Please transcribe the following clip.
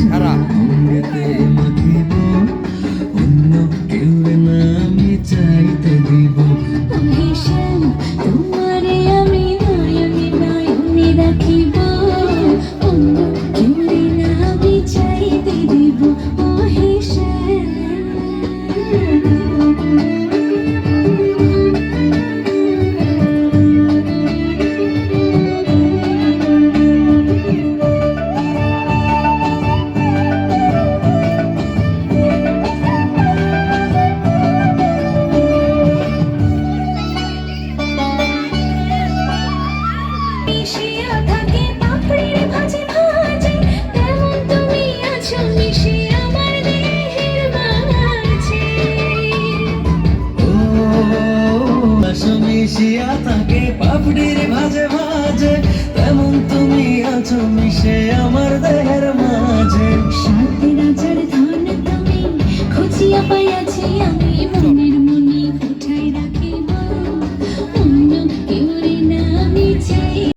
ছাড়া অঙ্গেতে মাখিব অন্য কেউ না আমি চাইতে দিব হেসেন তোমারে আমি নয়নে নয়নে রাখিব অন্য কেউ না আমি চাইতে দিব ও হেসেন মিশিয়া থাকে পাপড়ির ভাজে ভাজে তেমন তুমি আছো মিশিয়ে আমার দেহের মাঝে ও আসো মিশিয়া থাকে পাপড়ির ভাজে ভাজে তেমন তুমি আছো